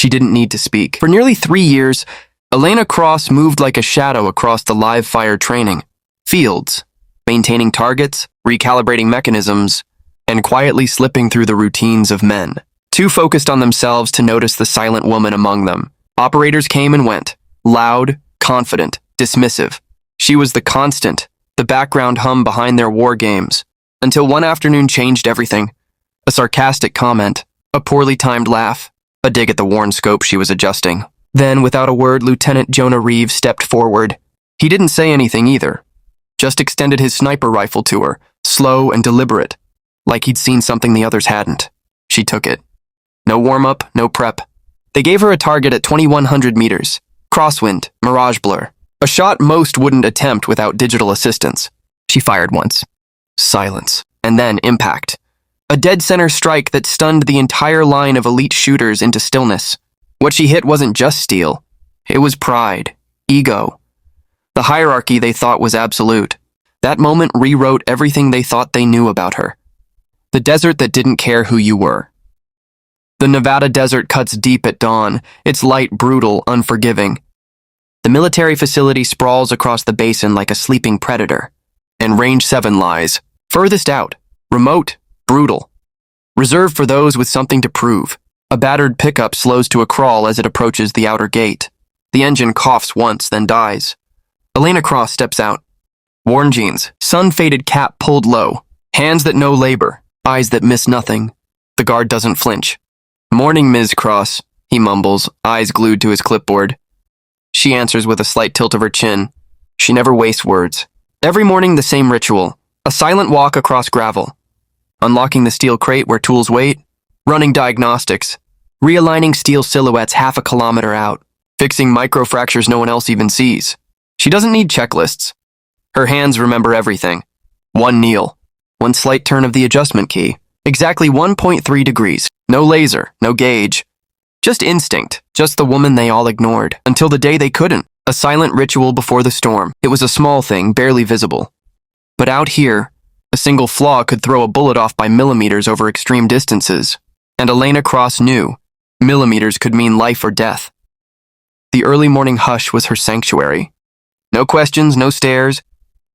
She didn't need to speak. For nearly 3 years, Elena Cross moved like a shadow across the live fire training fields, maintaining targets, recalibrating mechanisms, and quietly slipping through the routines of men. Too focused on themselves to notice the silent woman among them. Operators came and went, loud, confident, dismissive. She was the constant, the background hum behind their war games, until one afternoon changed everything. A sarcastic comment, a poorly timed laugh, a dig at the worn scope she was adjusting. Then, without a word, Lieutenant Jonah Reeves stepped forward. He didn't say anything either, just extended his sniper rifle to her, slow and deliberate, like he'd seen something the others hadn't. She took it. No warm-up, no prep. They gave her a target at 2,100 meters. Crosswind, mirage blur. A shot most wouldn't attempt without digital assistance. She fired once. Silence. And then impact. A dead-center strike that stunned the entire line of elite shooters into stillness. What she hit wasn't just steel. It was pride, ego. The hierarchy they thought was absolute. That moment rewrote everything they thought they knew about her. The desert that didn't care who you were. The Nevada desert cuts deep at dawn, its light brutal, unforgiving. The military facility sprawls across the basin like a sleeping predator. And Range 7 lies, furthest out, remote, brutal. Reserved for those with something to prove. A battered pickup slows to a crawl as it approaches the outer gate. The engine coughs once, then dies. Elena Cross steps out. Worn jeans, sun-faded cap pulled low, hands that know labor, eyes that miss nothing. The guard doesn't flinch. "Morning, Ms. Cross," he mumbles, eyes glued to his clipboard. She answers with a slight tilt of her chin. She never wastes words. Every morning the same ritual, a silent walk across gravel. Unlocking the steel crate where tools wait, running diagnostics, realigning steel silhouettes half a kilometer out, fixing microfractures no one else even sees. She doesn't need checklists. Her hands remember everything. One kneel, one slight turn of the adjustment key, exactly 1.3 degrees. No laser, no gauge. Just instinct, just the woman they all ignored, until the day they couldn't. A silent ritual before the storm. It was a small thing, barely visible. But out here, a single flaw could throw a bullet off by millimeters over extreme distances. And Elena Cross knew. Millimeters could mean life or death. The early morning hush was her sanctuary. No questions, no stares,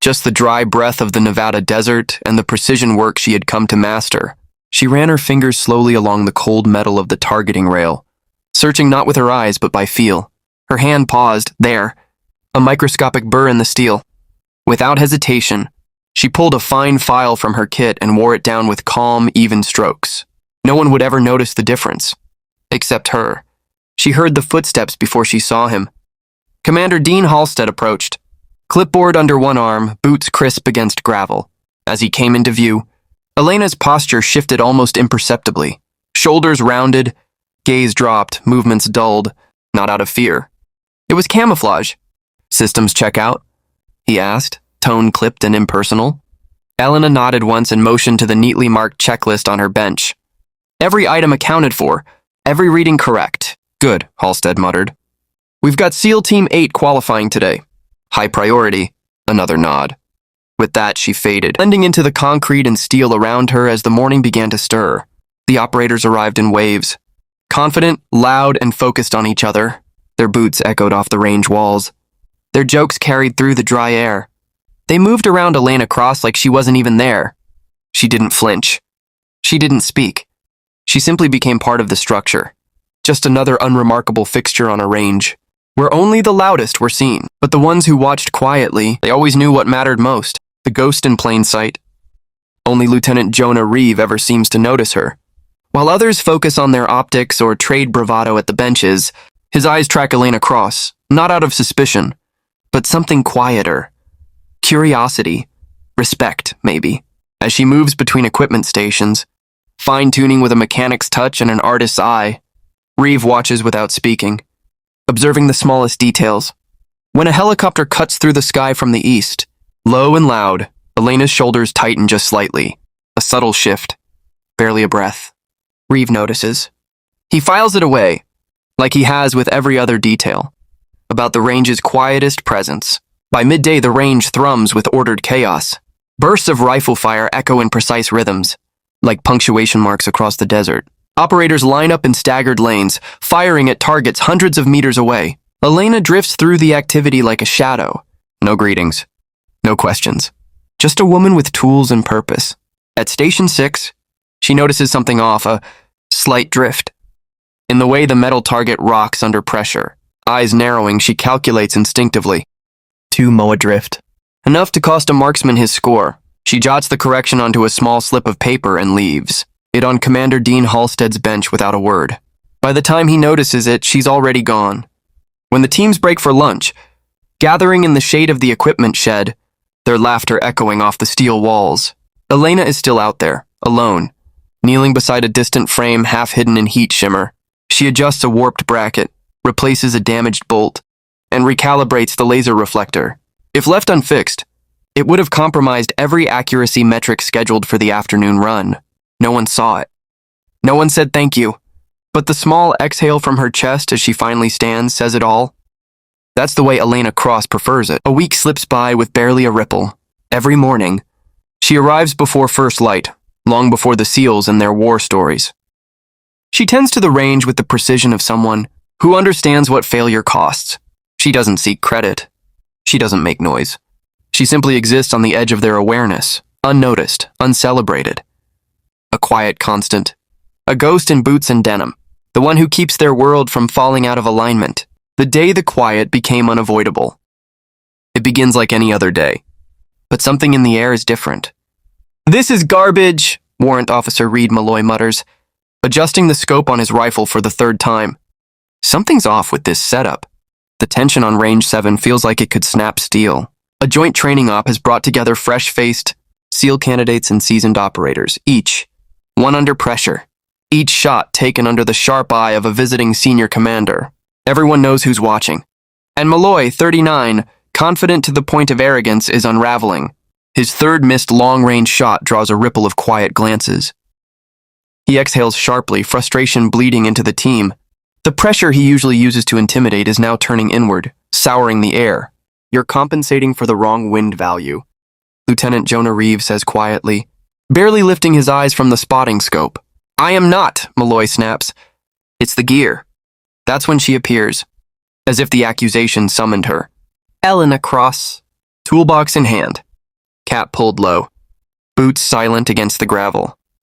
just the dry breath of the Nevada desert and the precision work she had come to master. She ran her fingers slowly along the cold metal of the targeting rail, searching not with her eyes but by feel. Her hand paused, there, a microscopic burr in the steel. Without hesitation, she pulled a fine file from her kit and wore it down with calm, even strokes. No one would ever notice the difference. Except her. She heard the footsteps before she saw him. Commander Dean Halstead approached, clipboard under one arm, boots crisp against gravel. As he came into view, Elena's posture shifted almost imperceptibly. Shoulders rounded, gaze dropped, movements dulled, not out of fear. It was camouflage. "Systems check out?" he asked, tone clipped and impersonal. Elena nodded once and motioned to the neatly marked checklist on her bench. Every item accounted for, every reading correct. "Good," Halstead muttered. "We've got SEAL Team 8 qualifying today. High priority." Another nod. With that, she faded, blending into the concrete and steel around her as the morning began to stir. The operators arrived in waves. Confident, loud, and focused on each other. Their boots echoed off the range walls. Their jokes carried through the dry air. They moved around Elena Cross like she wasn't even there. She didn't flinch. She didn't speak. She simply became part of the structure. Just another unremarkable fixture on a range, where only the loudest were seen. But the ones who watched quietly, they always knew what mattered most. The ghost in plain sight. Only Lieutenant Jonah Reeves ever seems to notice her. While others focus on their optics or trade bravado at the benches, his eyes track Elena Cross, not out of suspicion, but something quieter. Curiosity, respect, maybe, as she moves between equipment stations, fine-tuning with a mechanic's touch and an artist's eye. Reeve watches without speaking, observing the smallest details. When a helicopter cuts through the sky from the east, low and loud, Elena's shoulders tighten just slightly. A subtle shift. Barely a breath. Reeve notices. He files it away, like he has with every other detail. About the range's quietest presence. By midday, the range thrums with ordered chaos. Bursts of rifle fire echo in precise rhythms, like punctuation marks across the desert. Operators line up in staggered lanes, firing at targets hundreds of meters away. Elena drifts through the activity like a shadow. No greetings. No questions. Just a woman with tools and purpose. At Station 6, she notices something off, a slight drift. In the way the metal target rocks under pressure. Eyes narrowing, she calculates instinctively. 2 moa drift. Enough to cost a marksman his score. She jots the correction onto a small slip of paper and leaves it on Commander Dean Halstead's bench without a word. By the time he notices it, she's already gone. When the teams break for lunch, gathering in the shade of the equipment shed, their laughter echoing off the steel walls, Elena is still out there, alone, kneeling beside a distant frame half hidden in heat shimmer. She adjusts a warped bracket, replaces a damaged bolt, and recalibrates the laser reflector. If left unfixed, it would have compromised every accuracy metric scheduled for the afternoon run. No one saw it. No one said thank you. But the small exhale from her chest as she finally stands says it all. That's the way Elena Cross prefers it. A week slips by with barely a ripple. Every morning, she arrives before first light, long before the SEALs and their war stories. She tends to the range with the precision of someone who understands what failure costs. She doesn't seek credit. She doesn't make noise. She simply exists on the edge of their awareness, unnoticed, uncelebrated. A quiet constant. A ghost in boots and denim. The one who keeps their world from falling out of alignment. The day the quiet became unavoidable. It begins like any other day. But something in the air is different. "This is garbage," Warrant Officer Reed Malloy mutters, adjusting the scope on his rifle for the 3rd time. Something's off with this setup. The tension on Range 7 feels like it could snap steel. A joint training op has brought together fresh-faced SEAL candidates and seasoned operators, each one under pressure. Each shot taken under the sharp eye of a visiting senior commander. Everyone knows who's watching. And Malloy, 39, confident to the point of arrogance, is unraveling. His 3rd missed long-range shot draws a ripple of quiet glances. He exhales sharply, frustration bleeding into the team. The pressure he usually uses to intimidate is now turning inward, souring the air. "You're compensating for the wrong wind value," Lieutenant Jonah Reeves says quietly, barely lifting his eyes from the spotting scope. "I am not," Malloy snaps. "It's the gear." That's when she appears, as if the accusation summoned her. Elena Cross, toolbox in hand, cap pulled low, boots silent against the gravel.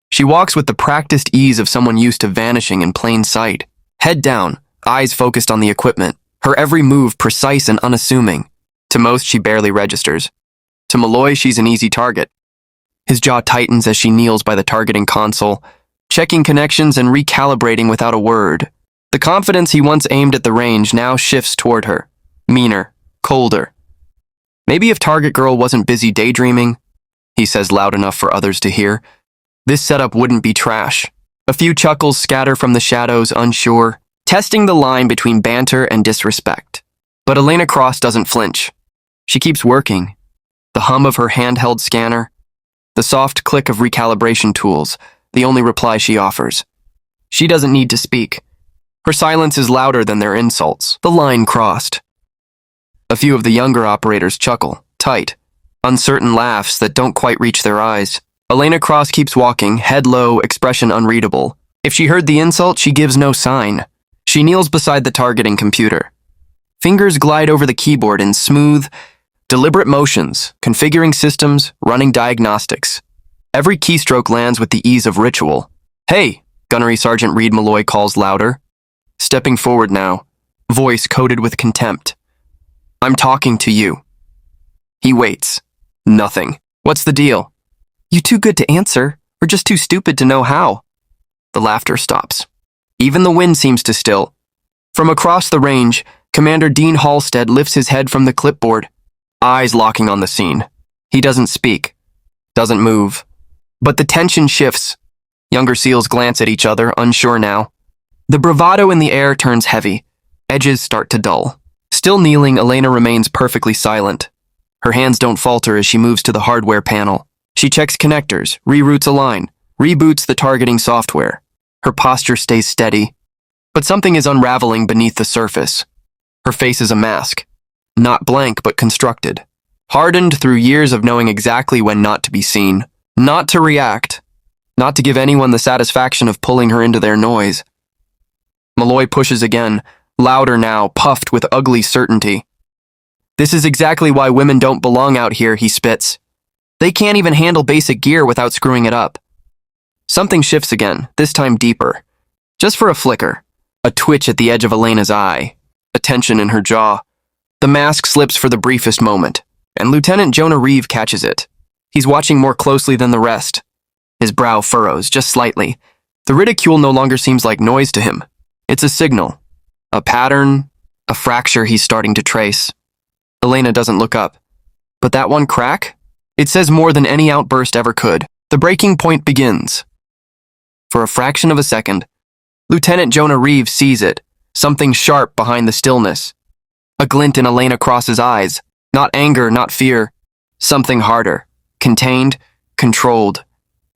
She walks with the practiced ease of someone used to vanishing in plain sight. Head down, eyes focused on the equipment, her every move precise and unassuming. To most, she barely registers. To Malloy, she's an easy target. His jaw tightens as she kneels by the targeting console, checking connections and recalibrating without a word. The confidence he once aimed at the range now shifts toward her, meaner, colder. "Maybe if Target Girl wasn't busy daydreaming," he says loud enough for others to hear, "this setup wouldn't be trash." A few chuckles scatter from the shadows, unsure, testing the line between banter and disrespect. But Elena Cross doesn't flinch. She keeps working. The hum of her handheld scanner, the soft click of recalibration tools, the only reply she offers. She doesn't need to speak. Her silence is louder than their insults. The line crossed. A few of the younger operators chuckle, tight, uncertain laughs that don't quite reach their eyes. Elena Cross keeps walking, head low, expression unreadable. If she heard the insult, she gives no sign. She kneels beside the targeting computer. Fingers glide over the keyboard in smooth, deliberate motions, configuring systems, running diagnostics. Every keystroke lands with the ease of ritual. "Hey," Gunnery Sergeant Reed Malloy calls louder. Stepping forward now, voice coated with contempt. "I'm talking to you." He waits. Nothing. "What's the deal?" "You too good to answer, or just too stupid to know how." The laughter stops. Even the wind seems to still. From across the range, Commander Dean Halstead lifts his head from the clipboard, eyes locking on the scene. He doesn't speak, doesn't move. But the tension shifts. Younger SEALs glance at each other, unsure now. The bravado in the air turns heavy. Edges start to dull. Still kneeling, Elena remains perfectly silent. Her hands don't falter as she moves to the hardware panel. She checks connectors, reroutes a line, reboots the targeting software. Her posture stays steady. But something is unraveling beneath the surface. Her face is a mask. Not blank, but constructed. Hardened through years of knowing exactly when not to be seen, not to react, not to give anyone the satisfaction of pulling her into their noise. Malloy pushes again, louder now, puffed with ugly certainty. "This is exactly why women don't belong out here," he spits. "They can't even handle basic gear without screwing it up." Something shifts again, this time deeper. Just for a flicker, a twitch at the edge of Elena's eye, a tension in her jaw. The mask slips for the briefest moment, and Lieutenant Jonah Reeve catches it. He's watching more closely than the rest. His brow furrows, just slightly. The ridicule no longer seems like noise to him. It's a signal, a pattern, a fracture he's starting to trace. Elena doesn't look up. But that one crack? It says more than any outburst ever could. The breaking point begins. For a fraction of a second, Lieutenant Jonah Reeve sees it, something sharp behind the stillness. A glint in Elena Cross's eyes, not anger, not fear, something harder, contained, controlled.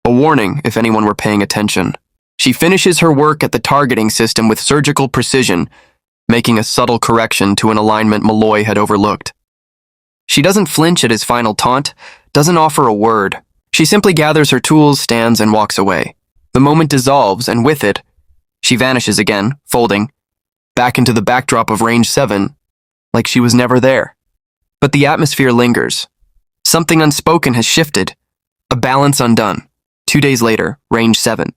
A warning if anyone were paying attention. She finishes her work at the targeting system with surgical precision, making a subtle correction to an alignment Malloy had overlooked. She doesn't flinch at his final taunt, doesn't offer a word. She simply gathers her tools, stands, and walks away. The moment dissolves, and with it, she vanishes again, folding, back into the backdrop of Range 7, like she was never there. But the atmosphere lingers. Something unspoken has shifted, a balance undone. 2 days later, Range 7.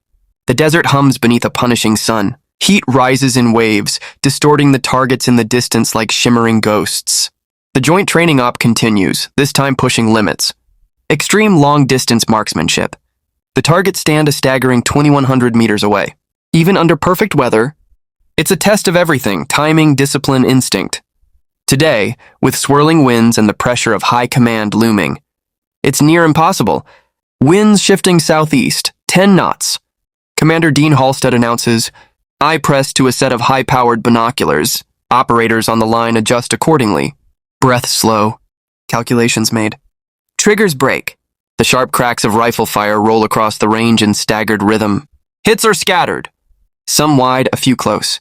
The desert hums beneath a punishing sun. Heat rises in waves, distorting the targets in the distance like shimmering ghosts. The joint training op continues, this time pushing limits. Extreme long-distance marksmanship. The targets stand a staggering 2,100 meters away. Even under perfect weather, it's a test of everything: timing, discipline, instinct. Today, with swirling winds and the pressure of high command looming, it's near impossible. Winds shifting southeast, 10 knots. Commander Dean Halstead announces, "Eye press to a set of high-powered binoculars. Operators on the line adjust accordingly." Breath slow. Calculations made. Triggers break. The sharp cracks of rifle fire roll across the range in staggered rhythm. Hits are scattered. Some wide, a few close.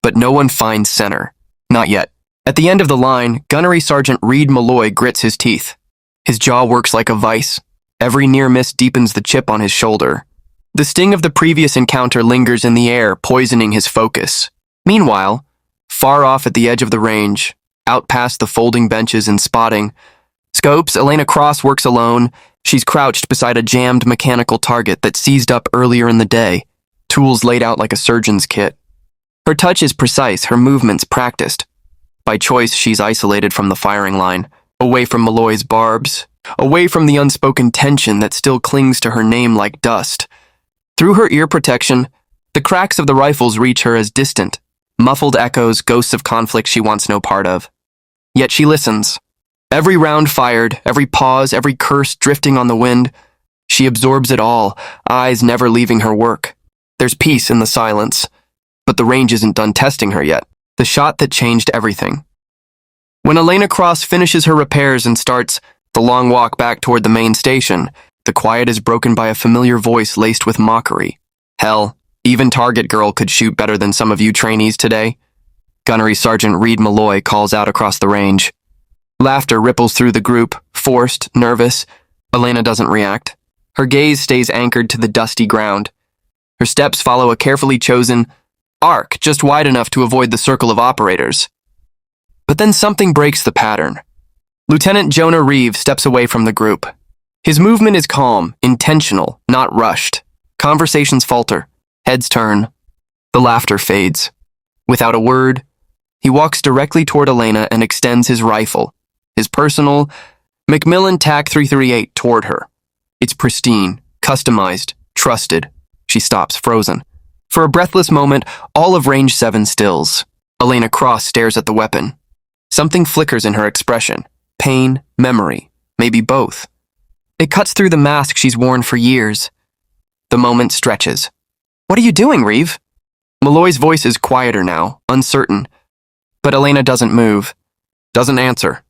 But no one finds center. Not yet. At the end of the line, Gunnery Sergeant Reed Malloy grits his teeth. His jaw works like a vice. Every near miss deepens the chip on his shoulder. The sting of the previous encounter lingers in the air, poisoning his focus. Meanwhile, far off at the edge of the range, out past the folding benches and spotting, scopes, Elena Cross works alone. She's crouched beside a jammed mechanical target that seized up earlier in the day, tools laid out like a surgeon's kit. Her touch is precise, her movements practiced. By choice, she's isolated from the firing line, away from Malloy's barbs, away from the unspoken tension that still clings to her name like dust. Through her ear protection, the cracks of the rifles reach her as distant, muffled echoes, ghosts of conflict she wants no part of. Yet she listens. Every round fired, every pause, every curse drifting on the wind, she absorbs it all, eyes never leaving her work. There's peace in the silence, but the range isn't done testing her yet. The shot that changed everything. When Elena Cross finishes her repairs and starts the long walk back toward the main station, the quiet is broken by a familiar voice laced with mockery. "Hell, even Target Girl could shoot better than some of you trainees today." Gunnery Sergeant Reed Malloy calls out across the range. Laughter ripples through the group, forced, nervous. Elena doesn't react. Her gaze stays anchored to the dusty ground. Her steps follow a carefully chosen arc just wide enough to avoid the circle of operators. But then something breaks the pattern. Lieutenant Jonah Reeve steps away from the group. His movement is calm, intentional, not rushed. Conversations falter. Heads turn. The laughter fades. Without a word, he walks directly toward Elena and extends his rifle, his personal Macmillan TAC 338, toward her. It's pristine, customized, trusted. She stops, frozen. For a breathless moment, all of Range 7 stills. Elena Cross stares at the weapon. Something flickers in her expression. Pain, memory, maybe both. It cuts through the mask she's worn for years. The moment stretches. "What are you doing, Reeve?" Malloy's voice is quieter now, uncertain. But Elena doesn't move, doesn't answer.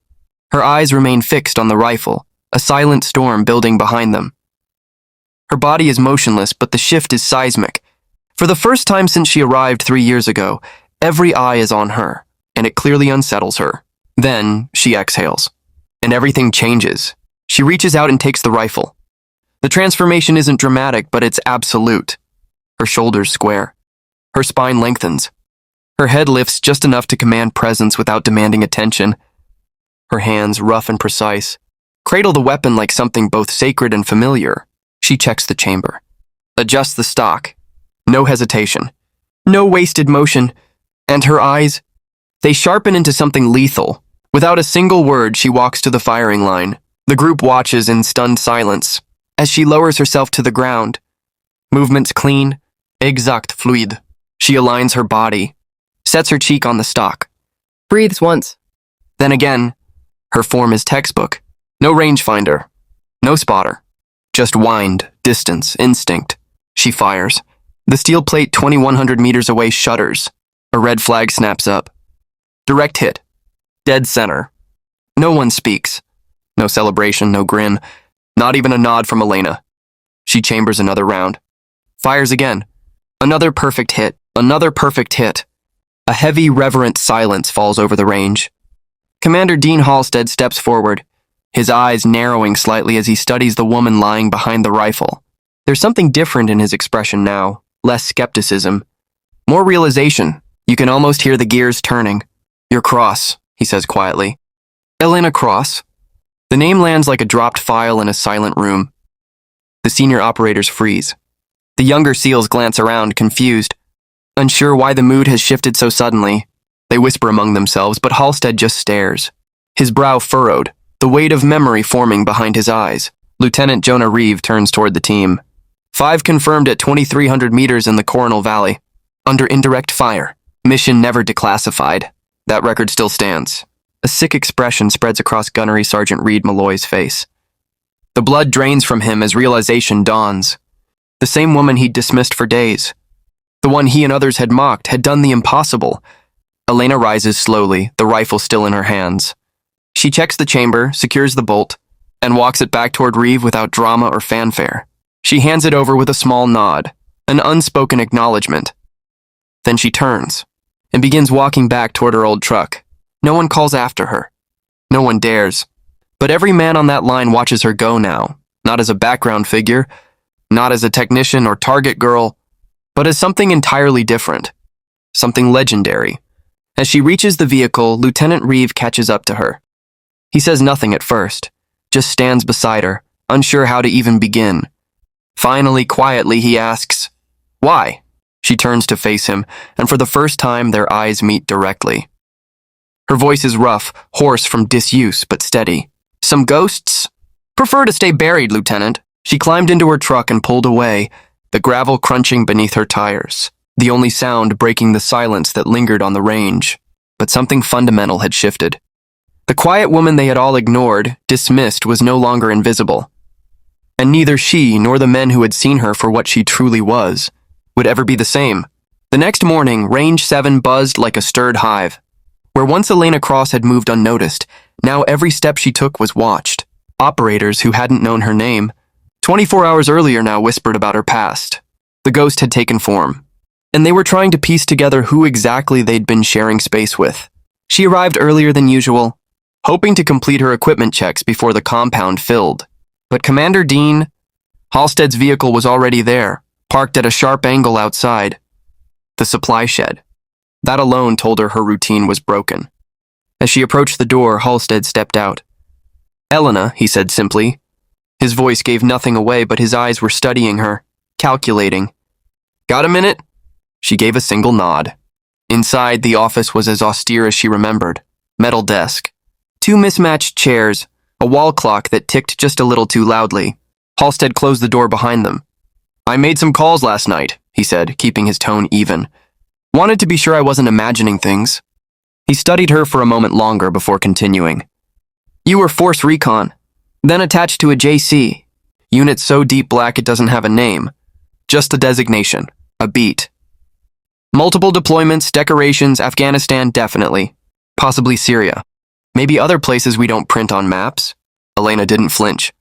Her eyes remain fixed on the rifle, a silent storm building behind them. Her body is motionless, but the shift is seismic. For the first time since she arrived 3 years ago, every eye is on her, and it clearly unsettles her. Then she exhales, and everything changes. She reaches out and takes the rifle. The transformation isn't dramatic, but it's absolute. Her shoulders square. Her spine lengthens. Her head lifts just enough to command presence without demanding attention. Her hands, rough and precise, cradle the weapon like something both sacred and familiar. She checks the chamber. Adjusts the stock. No hesitation. No wasted motion. And her eyes, they sharpen into something lethal. Without a single word, she walks to the firing line. The group watches in stunned silence as she lowers herself to the ground. Movements clean, exact fluid. She aligns her body, sets her cheek on the stock. Breathes once. Then again, her form is textbook. No rangefinder, no spotter. Just wind, distance, instinct. She fires. The steel plate 2,100 meters away shudders. A red flag snaps up. Direct hit. Dead center. No one speaks. No celebration, no grin. Not even a nod from Elena. She chambers another round. Fires again. Another perfect hit. Another perfect hit. A heavy, reverent silence falls over the range. Commander Dean Halstead steps forward, his eyes narrowing slightly as he studies the woman lying behind the rifle. There's something different in his expression now, less skepticism, more realization. You can almost hear the gears turning. "You're Cross," he says quietly. "Elena Cross." The name lands like a dropped file in a silent room. The senior operators freeze. The younger SEALs glance around, confused, unsure why the mood has shifted so suddenly. They whisper among themselves, but Halstead just stares, his brow furrowed, the weight of memory forming behind his eyes. Lieutenant Jonah Reeve turns toward the team. 5 confirmed at 2,300 meters in the Coronal Valley. Under indirect fire. Mission never declassified. That record still stands. A sick expression spreads across Gunnery Sergeant Reed Malloy's face. The blood drains from him as realization dawns. The same woman he'd dismissed for days. The one he and others had mocked had done the impossible. Elena rises slowly, the rifle still in her hands. She checks the chamber, secures the bolt, and walks it back toward Reeve without drama or fanfare. She hands it over with a small nod, an unspoken acknowledgement. Then she turns and begins walking back toward her old truck. No one calls after her. No one dares. But every man on that line watches her go now, not as a background figure, not as a technician or target girl, but as something entirely different, something legendary. As she reaches the vehicle, Lieutenant Reeve catches up to her. He says nothing at first, just stands beside her, unsure how to even begin. Finally, quietly, he asks, "Why?" She turns to face him, and for the first time, their eyes meet directly. Her voice is rough, hoarse from disuse, but steady. "Some ghosts?" "Prefer to stay buried, Lieutenant." She climbed into her truck and pulled away, the gravel crunching beneath her tires, the only sound breaking the silence that lingered on the range. But something fundamental had shifted. The quiet woman they had all ignored, dismissed, was no longer invisible. And neither she nor the men who had seen her for what she truly was would ever be the same. The next morning, Range 7 buzzed like a stirred hive. Where once Elena Cross had moved unnoticed, now every step she took was watched. Operators who hadn't known her name, 24 hours earlier now whispered about her past. The ghost had taken form, and they were trying to piece together who exactly they'd been sharing space with. She arrived earlier than usual, hoping to complete her equipment checks before the compound filled. But Commander Dean Halstead's vehicle was already there, parked at a sharp angle outside. The supply shed. That alone told her routine was broken. As she approached the door, Halstead stepped out. "Elena," he said simply. His voice gave nothing away, but his eyes were studying her, calculating. "Got a minute?" She gave a single nod. Inside, the office was as austere as she remembered. Metal desk. 2 mismatched chairs, a wall clock that ticked just a little too loudly. Halstead closed the door behind them. "I made some calls last night," he said, keeping his tone even. "Wanted to be sure I wasn't imagining things." He studied her for a moment longer before continuing. "You were Force Recon, then attached to a JC. Unit so deep black it doesn't have a name. Just a designation, a beat. Multiple deployments, decorations, Afghanistan definitely. Possibly Syria. Maybe other places we don't print on maps." Elena didn't flinch.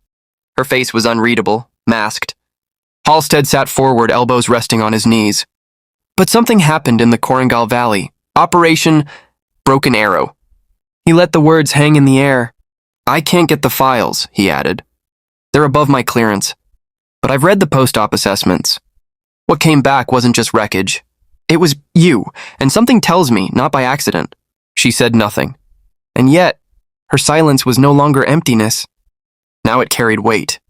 Her face was unreadable, masked. Halstead sat forward, elbows resting on his knees. But something happened in the Korangal Valley. Operation Broken Arrow. He let the words hang in the air. "I can't get the files," he added. "They're above my clearance. but I've read the post-op assessments. What came back wasn't just wreckage. It was you, and something tells me, not by accident." She said nothing. And yet, her silence was no longer emptiness. Now it carried weight.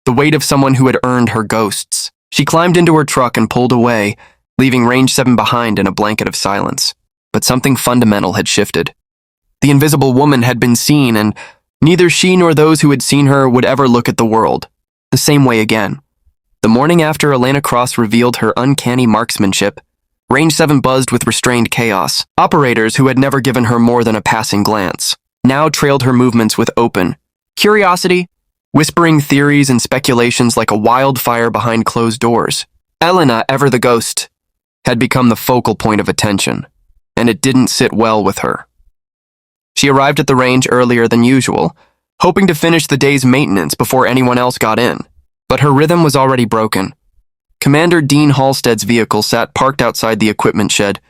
The weight of someone who had earned her ghosts. She climbed into her truck and pulled away, leaving Range 7 behind in a blanket of silence. But something fundamental had shifted. The invisible woman had been seen, and neither she nor those who had seen her would ever look at the world the same way again. The morning after Elena Cross revealed her uncanny marksmanship, Range 7 buzzed with restrained chaos. Operators who had never given her more than a passing glance now trailed her movements with open curiosity, whispering theories and speculations like a wildfire behind closed doors. Elena, ever the ghost, had become the focal point of attention, and it didn't sit well with her. She arrived at the range earlier than usual, hoping to finish the day's maintenance before anyone else got in, but her rhythm was already broken. Commander Dean Halstead's vehicle sat parked outside the equipment shed,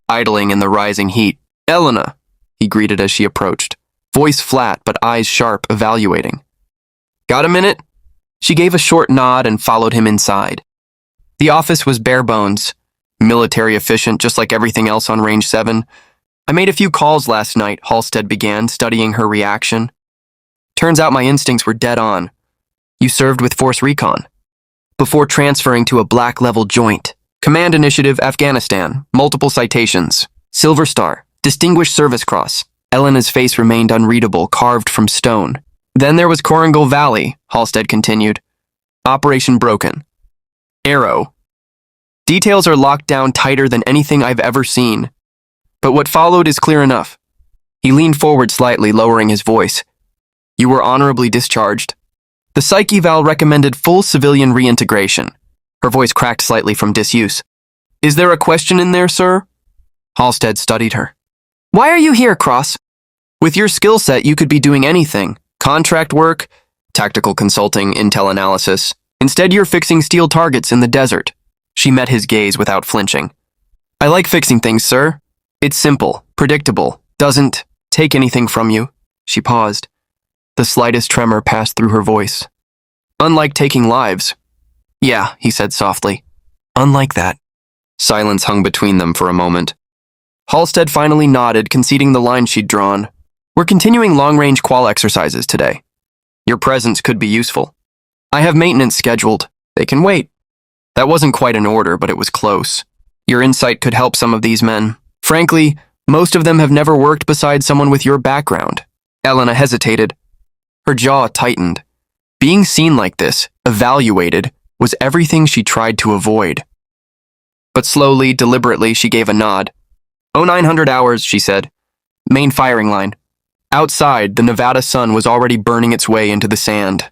idling in the rising heat. "Elena," he greeted as she approached, voice flat but eyes sharp, evaluating. "Got a minute?" She gave a short nod and followed him inside. The office was bare bones, military efficient just like everything else on Range 7. "I made a few calls last night," Halstead began, studying her reaction. "Turns out my instincts were dead on. You served with Force Recon. Before transferring to a black-level joint. Command Initiative, Afghanistan. Multiple citations. Silver Star. Distinguished Service Cross." Elena's face remained unreadable, carved from stone. "Then there was Korangal Valley," Halstead continued. "Operation Broken. Arrow. Details are locked down tighter than anything I've ever seen. But what followed is clear enough." He leaned forward slightly, lowering his voice. "You were honorably discharged. The psych eval recommended full civilian reintegration." Her voice cracked slightly from disuse. "Is there a question in there, sir?" Halstead studied her. "Why are you here, Cross? With your skill set, you could be doing anything. Contract work, tactical consulting, intel analysis. Instead, you're fixing steel targets in the desert." She met his gaze without flinching. "I like fixing things, sir. It's simple, predictable, doesn't take anything from you." She paused. The slightest tremor passed through her voice. "Unlike taking lives." "Yeah," he said softly. "Unlike that." Silence hung between them for a moment. Halstead finally nodded, conceding the line she'd drawn. "We're continuing long-range qual exercises today. Your presence could be useful. I have maintenance scheduled. They can wait." That wasn't quite an order, but it was close. "Your insight could help some of these men. Frankly, most of them have never worked beside someone with your background." Elena hesitated. Her jaw tightened. Being seen like this, evaluated, was everything she tried to avoid. But slowly, deliberately, she gave a nod. 0900 hours, she said. Main firing line. Outside, the Nevada sun was already burning its way into the sand.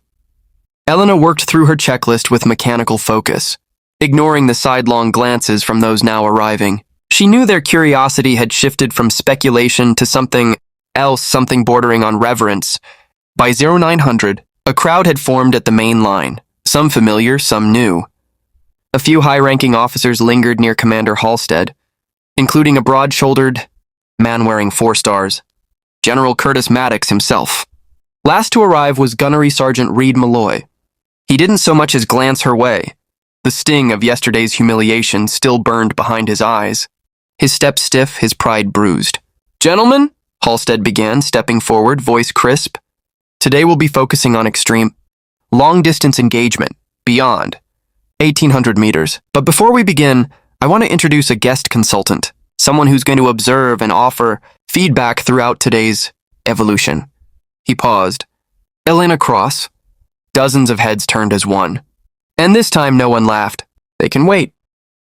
Elena worked through her checklist with mechanical focus, ignoring the sidelong glances from those now arriving. She knew their curiosity had shifted from speculation to something else, something bordering on reverence. By 0900, a crowd had formed at the main line, some familiar, some new. A few high-ranking officers lingered near Commander Halstead, including a broad-shouldered man wearing 4 stars, General Curtis Maddox himself. Last to arrive was Gunnery Sergeant Reed Malloy. He didn't so much as glance her way. The sting of yesterday's humiliation still burned behind his eyes. His step stiff, his pride bruised. "Gentlemen," Halstead began, stepping forward, voice crisp. "Today we'll be focusing on extreme, long-distance engagement, beyond 1,800 meters. But before we begin, I want to introduce a guest consultant, someone who's going to observe and offer feedback throughout today's evolution." He paused. "Elena Cross." Dozens of heads turned as one. And this time no one laughed. "They can wait."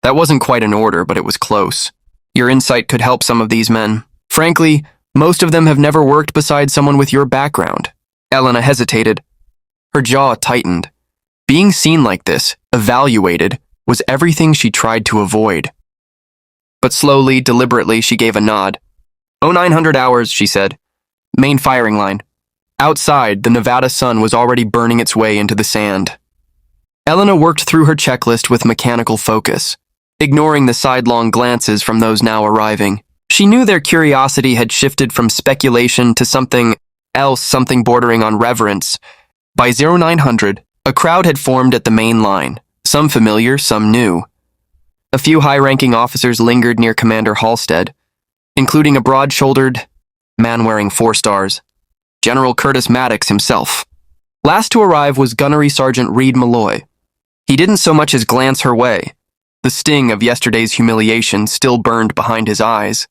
That wasn't quite an order, but it was close. "Your insight could help some of these men. Frankly, most of them have never worked beside someone with your background." Elena hesitated. Her jaw tightened. Being seen like this, evaluated, was everything she tried to avoid. But slowly, deliberately, she gave a nod. 0900 hours, she said. Main firing line. Outside, the Nevada sun was already burning its way into the sand. Elena worked through her checklist with mechanical focus, ignoring the sidelong glances from those now arriving. She knew their curiosity had shifted from speculation to something else, something bordering on reverence. By 0900, A crowd had formed at the main line, some familiar, some new. A few high-ranking officers lingered near Commander Halstead, including a broad-shouldered man wearing 4 stars, General Curtis Maddox himself. Last to arrive was Gunnery Sergeant Reed Malloy. He didn't so much as glance her way. The sting of yesterday's humiliation still burned behind his eyes.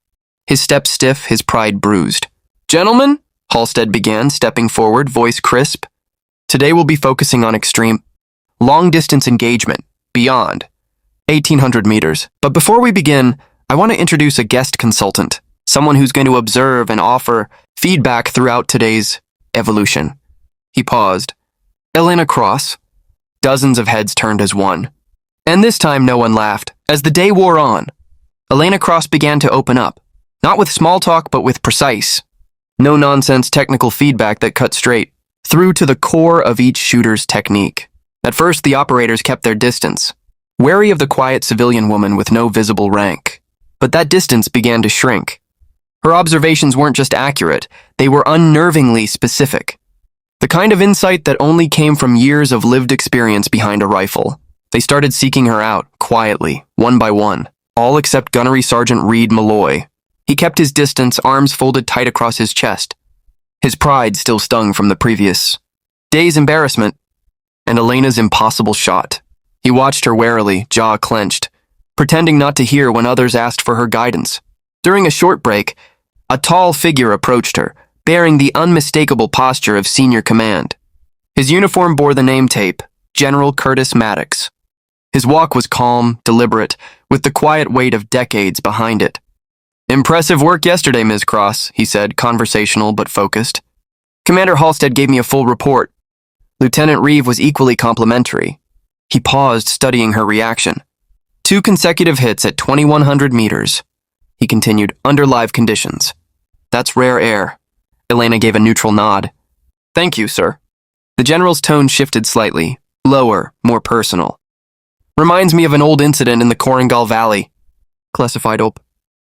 His step stiff, his pride bruised. "Gentlemen," Halstead began, stepping forward, voice crisp. "Today we'll be focusing on extreme, long-distance engagement, beyond 1,800 meters. But before we begin, I want to introduce a guest consultant, someone who's going to observe and offer feedback throughout today's evolution." He paused. "Elena Cross." Dozens of heads turned as one. And this time no one laughed. As the day wore on, Elena Cross began to open up, not with small talk but with precise, no-nonsense technical feedback that cut straight through to the core of each shooter's technique. At first, the operators kept their distance, wary of the quiet civilian woman with no visible rank. But that distance began to shrink. Her observations weren't just accurate, they were unnervingly specific. The kind of insight that only came from years of lived experience behind a rifle. They started seeking her out, quietly, one by one, all except Gunnery Sergeant Reed Malloy. He kept his distance, arms folded tight across his chest. His pride still stung from the previous day's embarrassment and Elena's impossible shot. He watched her warily, jaw clenched, pretending not to hear when others asked for her guidance. During a short break, a tall figure approached her, bearing the unmistakable posture of senior command. His uniform bore the name tape, General Curtis Maddox. His walk was calm, deliberate, with the quiet weight of decades behind it. "Impressive work yesterday, Ms. Cross," he said, conversational but focused. "Commander Halstead gave me a full report. Lieutenant Reeve was equally complimentary." He paused, studying her reaction. "2 consecutive hits at 2,100 meters. He continued, "under live conditions. That's rare air." Elena gave a neutral nod. "Thank you, sir." The general's tone shifted slightly, lower, more personal. "Reminds me of an old incident in the Korangal Valley. Classified OP.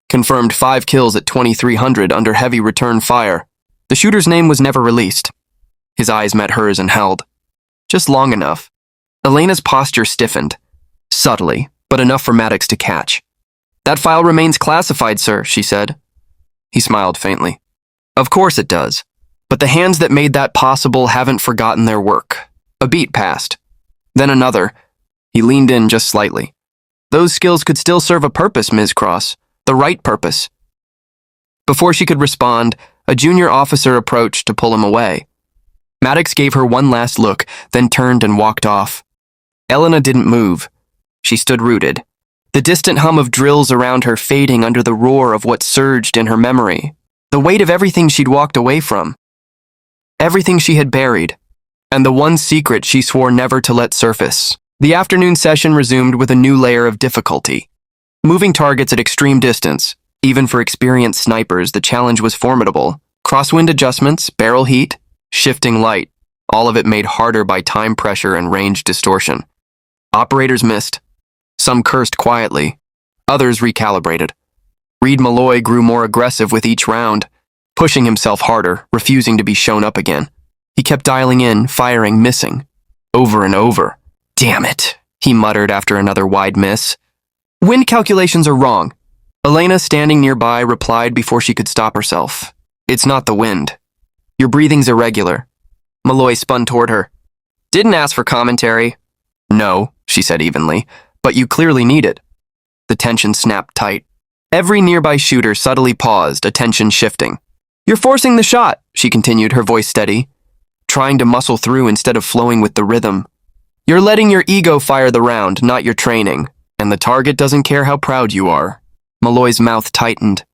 Confirmed 5 kills at 2,300 under heavy return fire. The shooter's name was never released." His eyes met hers and held. Just long enough. Elena's posture stiffened. Subtly, but enough for Maddox to catch. "That file remains classified, sir," she said. He smiled faintly. "Of course it does. But the hands that made that possible haven't forgotten their work." A beat passed. Then another. He leaned in just slightly. "Those skills could still serve a purpose, Ms. Cross. The right purpose." Before she could respond, a junior officer approached to pull him away. Maddox gave her one last look, then turned and walked off. Elena didn't move. She stood rooted, the distant hum of drills around her fading under the roar of what surged in her memory, the weight of everything she'd walked away from, everything she had buried, and the one secret she swore never to let surface. The afternoon session resumed with a new layer of difficulty. Moving targets at extreme distance, even for experienced snipers, the challenge was formidable. Crosswind adjustments, barrel heat, shifting light, all of it made harder by time pressure and range distortion. Operators missed. Some cursed quietly. Others recalibrated. Reed Malloy grew more aggressive with each round, pushing himself harder, refusing to be shown up again. He kept dialing in, firing, missing. Over and over. "Damn it," he muttered after another wide miss. "Wind calculations are wrong." Elena, standing nearby, replied before she could stop herself. "It's not the wind. Your breathing's irregular." Malloy spun toward her. "Didn't ask for commentary." "No," she said evenly, "but you clearly need it." The tension snapped tight. Every nearby shooter subtly paused, attention shifting. "You're forcing the shot," she continued, her voice steady, trying to muscle through instead of flowing with the rhythm. "You're letting your ego fire the round, not your training, and the target doesn't care how proud you are." Malloy's mouth tightened.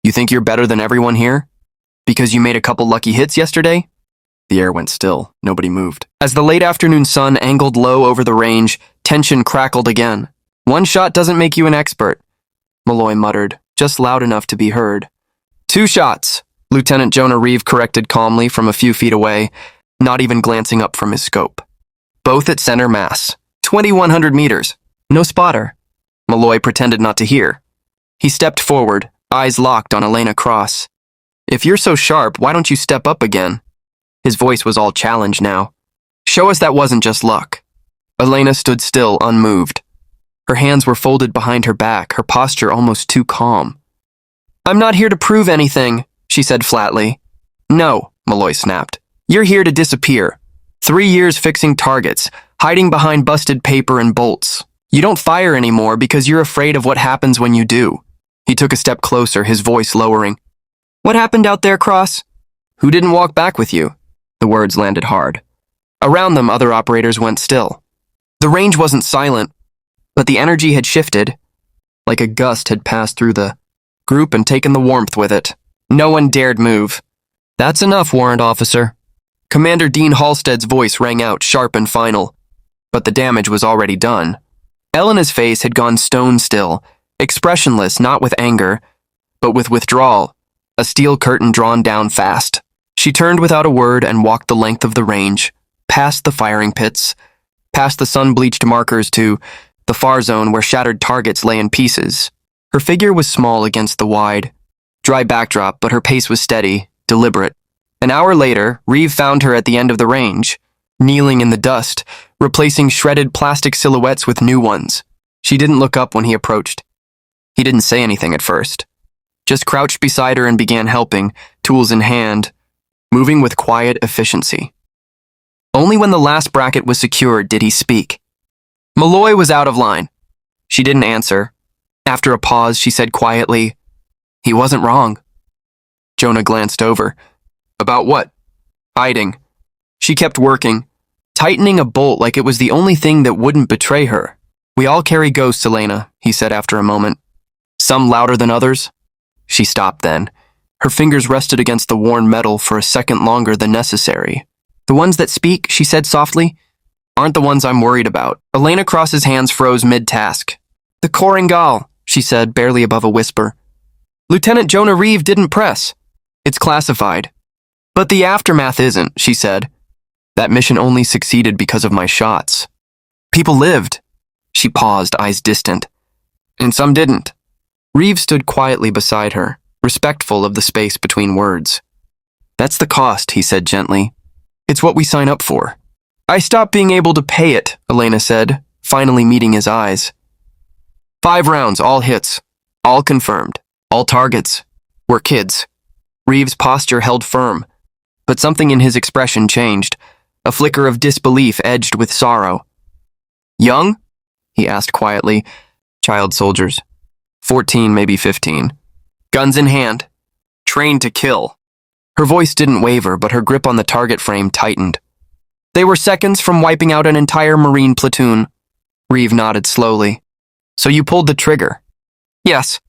"You think you're better than everyone here? Because you made a couple lucky hits yesterday?" The air went still. Nobody moved. As the late afternoon sun angled low over the range, tension crackled again. "One shot doesn't make you an expert," Malloy muttered, just loud enough to be heard. "2 shots," Lieutenant Jonah Reeve corrected calmly from a few feet away, not even glancing up from his scope. "Both at center mass. 2,100 meters. No spotter." Malloy pretended not to hear. He stepped forward, eyes locked on Elena Cross. "If you're so sharp, why don't you step up again?" His voice was all challenge now. Show us that wasn't just luck. Elena stood still, unmoved. Her hands were folded behind her back, her posture almost too calm. I'm not here to prove anything, she said flatly. No, Malloy snapped. You're here to disappear. 3 years fixing targets, hiding behind busted paper and bolts. You don't fire anymore because you're afraid of what happens when you do. He took a step closer, his voice lowering. What happened out there, Cross? Who didn't walk back with you? The words landed hard. Around them, other operators went still. The range wasn't silent, but the energy had shifted, like a gust had passed through the group and taken the warmth with it. No one dared move. That's enough, Warrant Officer. Commander Dean Halstead's voice rang out, sharp and final. But the damage was already done. Elena's face had gone stone still, expressionless, not with anger, but with withdrawal, a steel curtain drawn down fast. She turned without a word and walked the length of the range, past the firing pits, past the sun-bleached markers to the far zone where shattered targets lay in pieces. Her figure was small against the wide, dry backdrop, but her pace was steady, deliberate. An hour later, Reeve found her at the end of the range, kneeling in the dust, replacing shredded plastic silhouettes with new ones. She didn't look up when he approached. He didn't say anything at first, just crouched beside her and began helping, tools in hand, moving with quiet efficiency. Only when the last bracket was secured did he speak. Malloy was out of line. She didn't answer. After a pause, she said quietly, He wasn't wrong. Jonah glanced over. About what? Hiding. She kept working, tightening a bolt like it was the only thing that wouldn't betray her. We all carry ghosts, Elena, he said after a moment. Some louder than others? She stopped then. Her fingers rested against the worn metal for a second longer than necessary. The ones that speak, she said softly, aren't the ones I'm worried about. Elena Cross's hands froze mid-task. The Koringal, she said, barely above a whisper. Lieutenant Jonah Reeve didn't press. It's classified. But the aftermath isn't, she said. That mission only succeeded because of my shots. People lived. She paused, eyes distant. And some didn't. Reeve stood quietly beside her, respectful of the space between words. That's the cost, he said gently. It's what we sign up for. I stopped being able to pay it, Elena said, finally meeting his eyes. 5 rounds, all hits, all confirmed, all targets. We're kids. Reeve's posture held firm, but something in his expression changed, a flicker of disbelief edged with sorrow. Young? He asked quietly. Child soldiers. 14, maybe 15. Guns in hand. Trained to kill. Her voice didn't waver, but her grip on the target frame tightened. They were seconds from wiping out an entire Marine platoon. Reeve nodded slowly. So you pulled the trigger? Yes.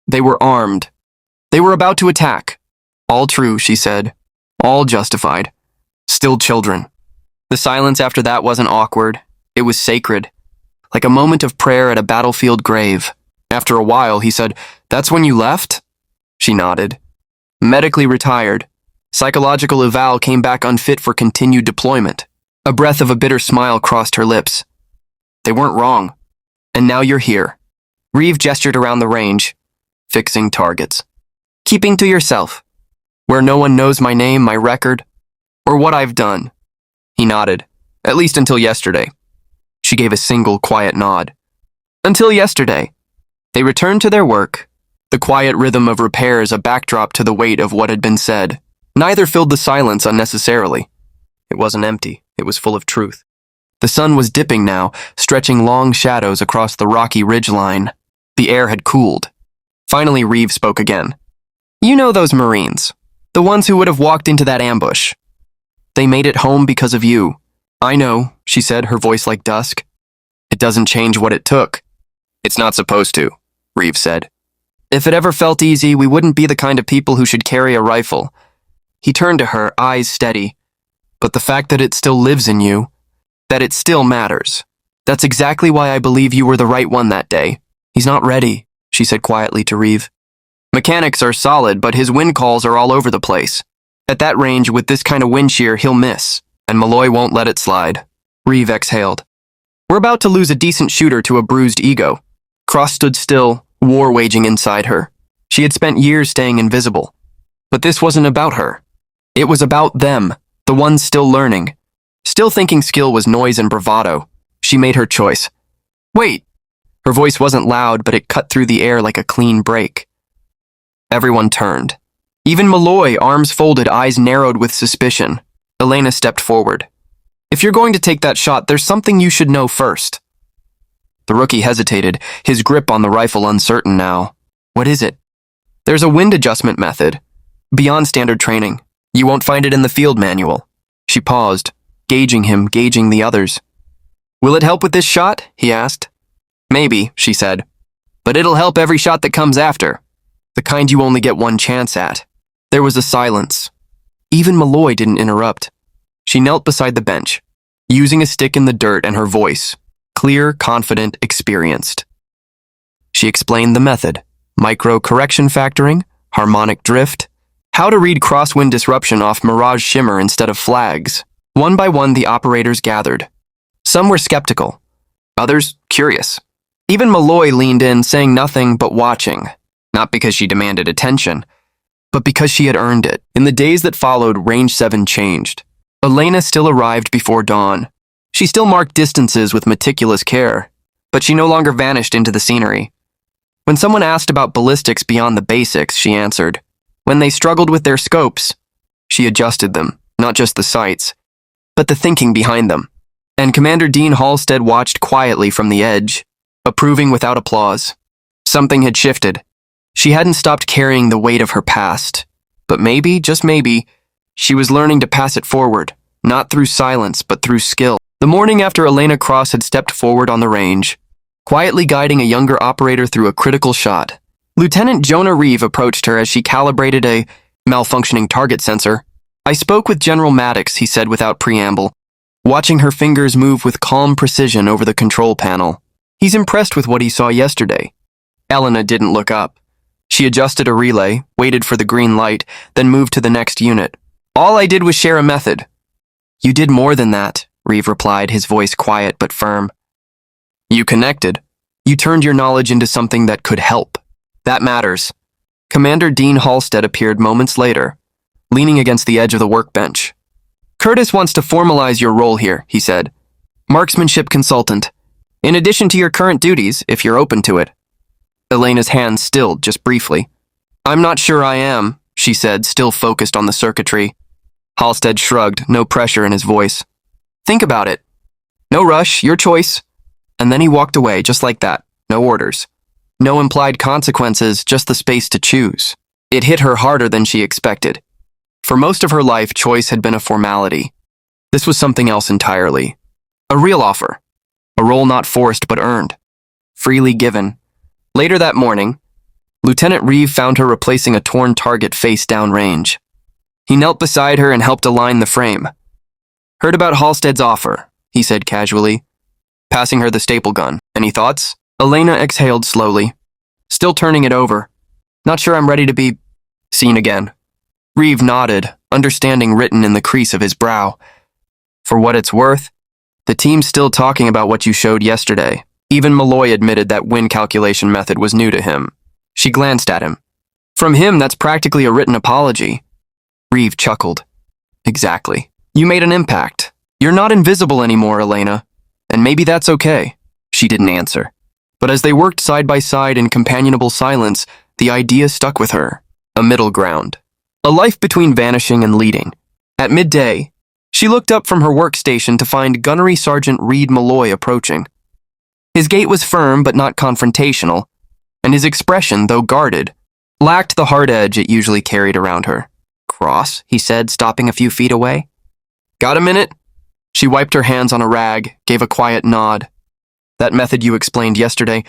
They were armed. They were about to attack. All true, she said. All justified. Still children. The silence after that wasn't awkward. It was sacred. Like a moment of prayer at a battlefield grave. After a while, he said, That's when you left? She nodded. Medically retired. Psychological eval came back unfit for continued deployment. A breath of a bitter smile crossed her lips. They weren't wrong. And now you're here. Reeve gestured around the range, fixing targets. Keeping to yourself. Where no one knows my name, my record, or what I've done. He nodded. At least until yesterday. She gave a single quiet nod. Until yesterday. They returned to their work, the quiet rhythm of repairs a backdrop to the weight of what had been said. Neither filled the silence unnecessarily. It wasn't empty. It was full of truth. The sun was dipping now, stretching long shadows across the rocky ridgeline. The air had cooled. Finally, Reeve spoke again. You know those Marines. The ones who would have walked into that ambush. They made it home because of you. I know, she said, her voice like dusk. It doesn't change what it took. It's not supposed to, Reeve said. If it ever felt easy, we wouldn't be the kind of people who should carry a rifle. He turned to her, eyes steady. But the fact that it still lives in you, that it still matters. That's exactly why I believe you were the right one that day. He's not ready, she said quietly to Reeve. Mechanics are solid, but his wind calls are all over the place. At that range, with this kind of wind shear, he'll miss, and Malloy won't let it slide. Reeve exhaled. We're about to lose a decent shooter to a bruised ego. Cross stood still, war waging inside her. She had spent years staying invisible. But this wasn't about her. It was about them, the ones still learning. Still thinking skill was noise and bravado, she made her choice. Wait! Her voice wasn't loud, but it cut through the air like a clean break. Everyone turned. Even Malloy, arms folded, eyes narrowed with suspicion. Elena stepped forward. If you're going to take that shot, there's something you should know first. The rookie hesitated, his grip on the rifle uncertain now. What is it? There's a wind adjustment method. Beyond standard training. You won't find it in the field manual. She paused, gauging him, gauging the others. Will it help with this shot? He asked. Maybe, she said. But it'll help every shot that comes after. The kind you only get one chance at. There was a silence. Even Malloy didn't interrupt. She knelt beside the bench, using a stick in the dirt and her voice, clear, confident, experienced. She explained the method, micro-correction factoring, harmonic drift, how to read crosswind disruption off mirage shimmer instead of flags. One by one, the operators gathered. Some were skeptical, others curious. Even Malloy leaned in, saying nothing but watching, not because she demanded attention, but because she had earned it. In the days that followed, Range 7 changed. Elena still arrived before dawn. She still marked distances with meticulous care, but she no longer vanished into the scenery. When someone asked about ballistics beyond the basics, she answered. When they struggled with their scopes, she adjusted them, not just the sights, but the thinking behind them. And Commander Dean Halstead watched quietly from the edge, approving without applause. Something had shifted. She hadn't stopped carrying the weight of her past, but maybe, just maybe, she was learning to pass it forward, not through silence, but through skill. The morning after Elena Cross had stepped forward on the range, quietly guiding a younger operator through a critical shot, Lieutenant Jonah Reeve approached her as she calibrated a malfunctioning target sensor. I spoke with General Maddox, he said without preamble, watching her fingers move with calm precision over the control panel. He's impressed with what he saw yesterday. Elena didn't look up. She adjusted a relay, waited for the green light, then moved to the next unit. All I did was share a method. You did more than that, Reeve replied, his voice quiet but firm. You connected. You turned your knowledge into something that could help. That matters. Commander Dean Halstead appeared moments later, leaning against the edge of the workbench. Curtis wants to formalize your role here, he said. Marksmanship consultant. In addition to your current duties, if you're open to it. Elena's hand stilled just briefly. I'm not sure I am, she said, still focused on the circuitry. Halstead shrugged, no pressure in his voice. Think about it. No rush, your choice. And then he walked away, just like that. No orders. No implied consequences, just the space to choose. It hit her harder than she expected. For most of her life, choice had been a formality. This was something else entirely. A real offer. A role not forced but earned. Freely given. Later that morning, Lieutenant Reeve found her replacing a torn target face downrange. He knelt beside her and helped align the frame. Heard about Halstead's offer, he said casually, passing her the staple gun. Any thoughts? Elena exhaled slowly, still turning it over. Not sure I'm ready to be seen again. Reeve nodded, understanding written in the crease of his brow. For what it's worth, the team's still talking about what you showed yesterday. Even Malloy admitted that win calculation method was new to him. She glanced at him. From him, that's practically a written apology. Reeve chuckled. Exactly. You made an impact. You're not invisible anymore, Elena. And maybe that's okay. She didn't answer. But as they worked side by side in companionable silence, the idea stuck with her. A middle ground. A life between vanishing and leading. At midday, she looked up from her workstation to find Gunnery Sergeant Reed Malloy approaching. His gait was firm but not confrontational, and his expression, though guarded, lacked the hard edge it usually carried around her. Cross, he said, stopping a few feet away. Got a minute? She wiped her hands on a rag, gave a quiet nod. That method you explained yesterday,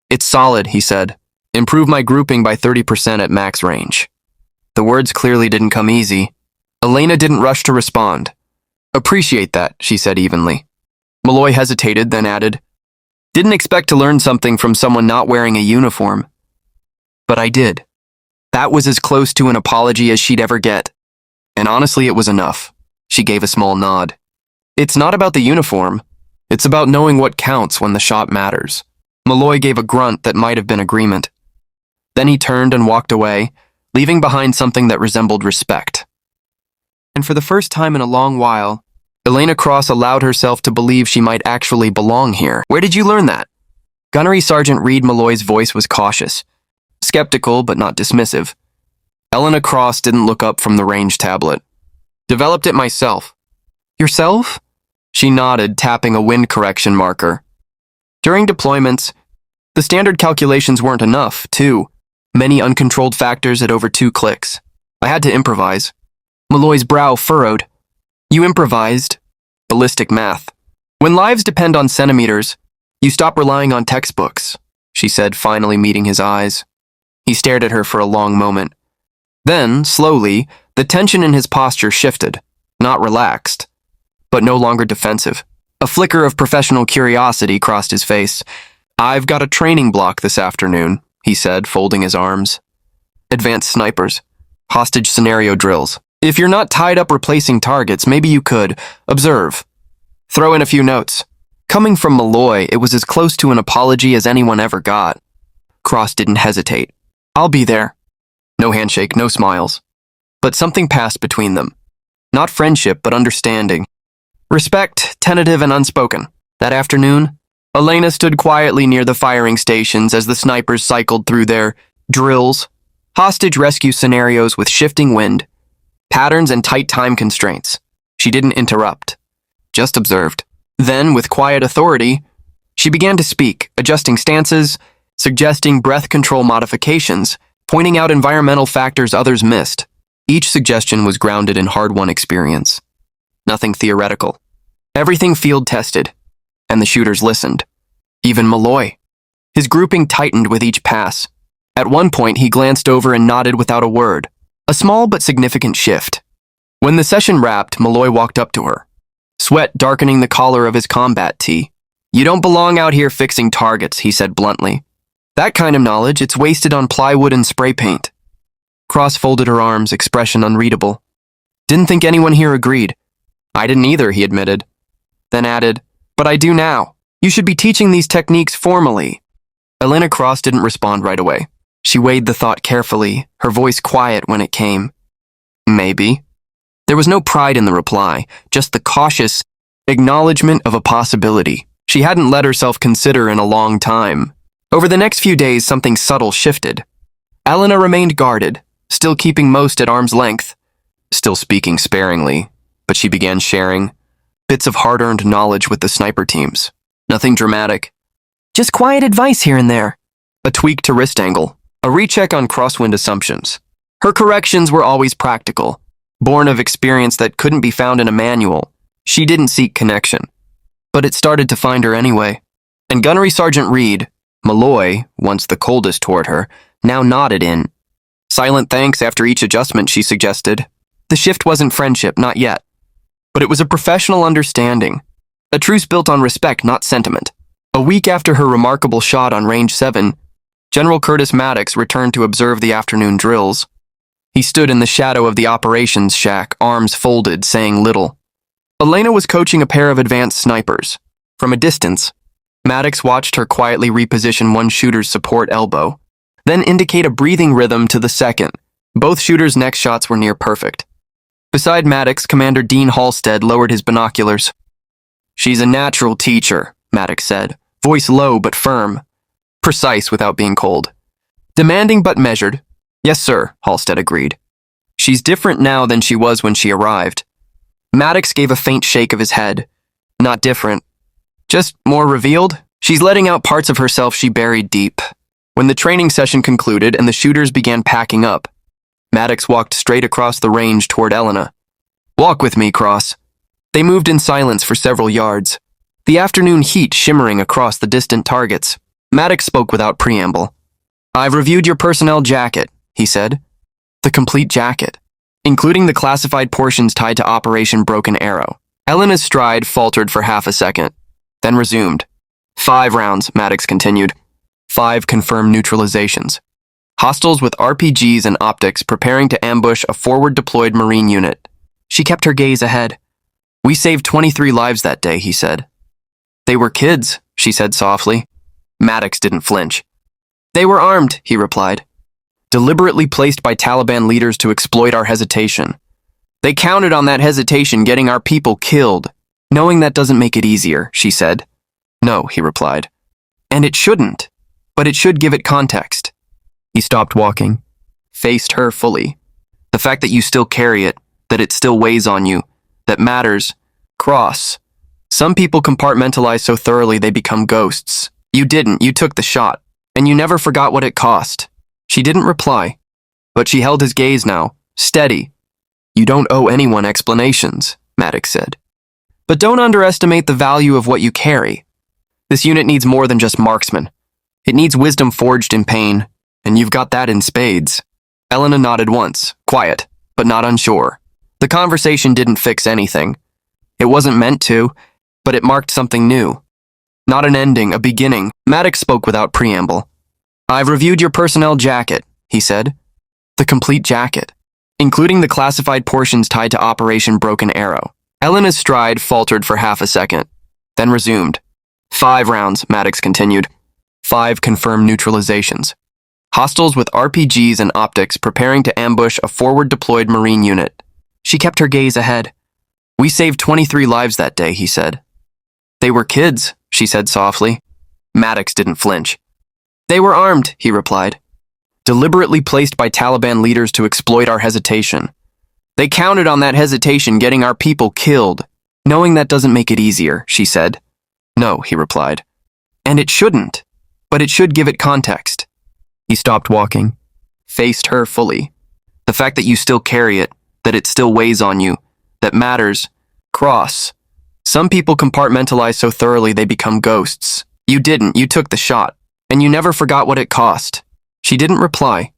it's solid, he said. Improve my grouping by 30% at max range. The words clearly didn't come easy. Elena didn't rush to respond. Appreciate that, she said evenly. Malloy hesitated, then added, Didn't expect to learn something from someone not wearing a uniform. But I did. That was as close to an apology as she'd ever get. And honestly, it was enough. She gave a small nod. It's not about the uniform. It's about knowing what counts when the shot matters. Malloy gave a grunt that might have been agreement. Then he turned and walked away, leaving behind something that resembled respect. And for the first time in a long while, Elena Cross allowed herself to believe she might actually belong here. Where did you learn that? Gunnery Sergeant Reed Malloy's voice was cautious, skeptical but not dismissive. Elena Cross didn't look up from the range tablet. Developed it myself. Yourself? She nodded, tapping a wind correction marker. During deployments, the standard calculations weren't enough, too. Many uncontrolled factors at over 2 clicks. I had to improvise. Malloy's brow furrowed. You improvised. Ballistic math. When lives depend on centimeters, you stop relying on textbooks, she said, finally meeting his eyes. He stared at her for a long moment. Then, slowly, the tension in his posture shifted, not relaxed, but no longer defensive. A flicker of professional curiosity crossed his face. I've got a training block this afternoon, he said, folding his arms. Advanced snipers. Hostage scenario drills. If you're not tied up replacing targets, maybe you could observe. Throw in a few notes. Coming from Malloy, it was as close to an apology as anyone ever got. Cross didn't hesitate. I'll be there. No handshake, no smiles. But something passed between them. Not friendship, but understanding. Respect, tentative and unspoken. That afternoon, Elena stood quietly near the firing stations as the snipers cycled through their drills, hostage rescue scenarios with shifting wind, patterns and tight time constraints. She didn't interrupt, just observed. Then, with quiet authority, she began to speak, adjusting stances, suggesting breath control modifications, pointing out environmental factors others missed. Each suggestion was grounded in hard-won experience. Nothing theoretical. Everything field-tested, and the shooters listened. Even Malloy. His grouping tightened with each pass. At one point, he glanced over and nodded without a word. A small but significant shift. When the session wrapped, Malloy walked up to her, sweat darkening the collar of his combat tee. You don't belong out here fixing targets, he said bluntly. That kind of knowledge, it's wasted on plywood and spray paint. Cross folded her arms, expression unreadable. Didn't think anyone here agreed. I didn't either, he admitted. Then added, but I do now. You should be teaching these techniques formally. Elena Cross didn't respond right away. She weighed the thought carefully, her voice quiet when it came. Maybe. There was no pride in the reply, just the cautious acknowledgement of a possibility she hadn't let herself consider in a long time. Over the next few days, something subtle shifted. Elena remained guarded, still keeping most at arm's length, still speaking sparingly, but she began sharing bits of hard-earned knowledge with the sniper teams. Nothing dramatic. Just quiet advice here and there. A tweak to wrist angle, a recheck on crosswind assumptions. Her corrections were always practical, born of experience that couldn't be found in a manual. She didn't seek connection, but it started to find her anyway. And Gunnery Sergeant Reed, Malloy, once the coldest toward her, now nodded in. Silent thanks after each adjustment, she suggested. The shift wasn't friendship, not yet. But it was a professional understanding. A truce built on respect, not sentiment. A week after her remarkable shot on Range 7, General Curtis Maddox returned to observe the afternoon drills. He stood in the shadow of the operations shack, arms folded, saying little. Elena was coaching a pair of advanced snipers. From a distance, Maddox watched her quietly reposition one shooter's support elbow, then indicate a breathing rhythm to the second. Both shooters' next shots were near perfect. Beside Maddox, Commander Dean Halstead lowered his binoculars. She's a natural teacher, Maddox said, voice low but firm, precise without being cold. Demanding but measured. Yes, sir, Halstead agreed. She's different now than she was when she arrived. Maddox gave a faint shake of his head. Not different. Just more revealed. She's letting out parts of herself she buried deep. When the training session concluded and the shooters began packing up, Maddox walked straight across the range toward Elena. Walk with me, Cross. They moved in silence for several yards, the afternoon heat shimmering across the distant targets. Maddox spoke without preamble. I've reviewed your personnel jacket, he said. The complete jacket, including the classified portions tied to Operation Broken Arrow. Elena's stride faltered for half a second, then resumed. 5 rounds, Maddox continued. 5 confirmed neutralizations. Hostiles with RPGs and optics preparing to ambush a forward-deployed Marine unit. She kept her gaze ahead. We saved 23 lives that day, he said. They were kids, she said softly. Maddox didn't flinch. They were armed, he replied. Deliberately placed by Taliban leaders to exploit our hesitation. They counted on that hesitation getting our people killed. Knowing that doesn't make it easier, she said. No, he replied. And it shouldn't, but it should give it context. He stopped walking, faced her fully. The fact that you still carry it, that it still weighs on you, that matters. Cross. Some people compartmentalize so thoroughly they become ghosts. You didn't, you took the shot, and you never forgot what it cost. She didn't reply, but she held his gaze now, steady. You don't owe anyone explanations, Maddox said. But don't underestimate the value of what you carry. This unit needs more than just marksmen. It needs wisdom forged in pain, and you've got that in spades. Elena nodded once, quiet, but not unsure. The conversation didn't fix anything. It wasn't meant to, but it marked something new. Not an ending, a beginning. Maddox spoke without preamble. I've reviewed your personnel jacket, he said. The complete jacket, including the classified portions tied to Operation Broken Arrow. Elena's stride faltered for half a second, then resumed. 5 rounds, Maddox continued. 5 confirmed neutralizations. Hostiles with RPGs and optics preparing to ambush a forward-deployed Marine unit. She kept her gaze ahead. We saved 23 lives that day, he said. They were kids, she said softly. Maddox didn't flinch. They were armed, he replied. Deliberately placed by Taliban leaders to exploit our hesitation. They counted on that hesitation getting our people killed. Knowing that doesn't make it easier, she said. No, he replied. And it shouldn't, but it should give it context. He stopped walking, faced her fully. The fact that you still carry it, that it still weighs on you, that matters. Cross. Some people compartmentalize so thoroughly they become ghosts. You didn't, you took the shot, and you never forgot what it cost. She didn't reply,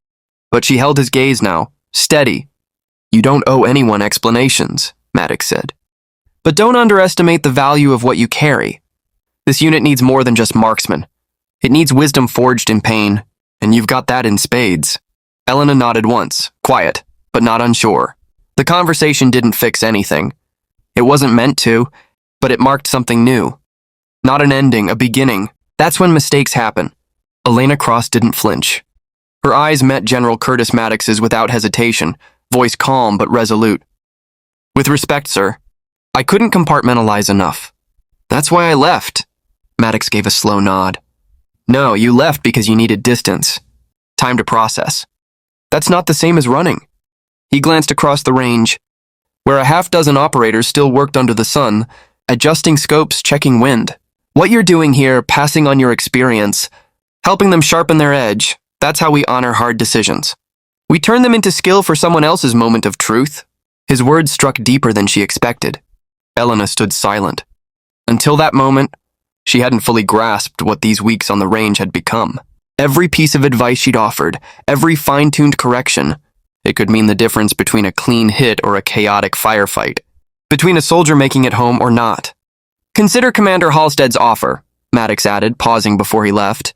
but she held his gaze now, steady. You don't owe anyone explanations, Maddox said. But don't underestimate the value of what you carry. This unit needs more than just marksmen. It needs wisdom forged in pain, and you've got that in spades. Elena nodded once, quiet, but not unsure. The conversation didn't fix anything. It wasn't meant to, but it marked something new. Not an ending, a beginning. That's when mistakes happen. Elena Cross didn't flinch. Her eyes met General Curtis Maddox's without hesitation, voice calm but resolute. With respect, sir, I couldn't compartmentalize enough. That's why I left. Maddox gave a slow nod. No, you left because you needed distance. Time to process. That's not the same as running. He glanced across the range, where a half-dozen operators still worked under the sun, adjusting scopes, checking wind. What you're doing here, passing on your experience, helping them sharpen their edge, that's how we honor hard decisions. We turn them into skill for someone else's moment of truth. His words struck deeper than she expected. Elena stood silent. Until that moment, she hadn't fully grasped what these weeks on the range had become. Every piece of advice she'd offered, every fine-tuned correction, it could mean the difference between a clean hit or a chaotic firefight, between a soldier making it home or not. Consider Commander Halstead's offer, Maddox added, pausing before he left.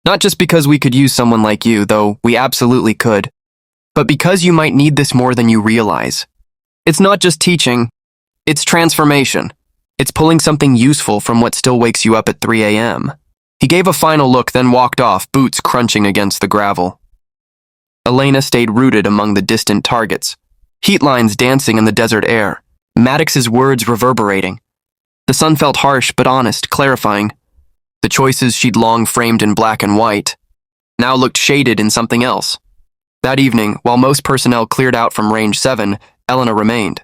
Not just because we could use someone like you, though we absolutely could, but because you might need this more than you realize. It's not just teaching, it's transformation. It's pulling something useful from what still wakes you up at 3 a.m. He gave a final look, then walked off, boots crunching against the gravel. Elena stayed rooted among the distant targets, heat lines dancing in the desert air, Maddox's words reverberating. The sun felt harsh but honest, clarifying. The choices she'd long framed in black and white now looked shaded in something else. That evening, while most personnel cleared out from Range 7, Elena remained.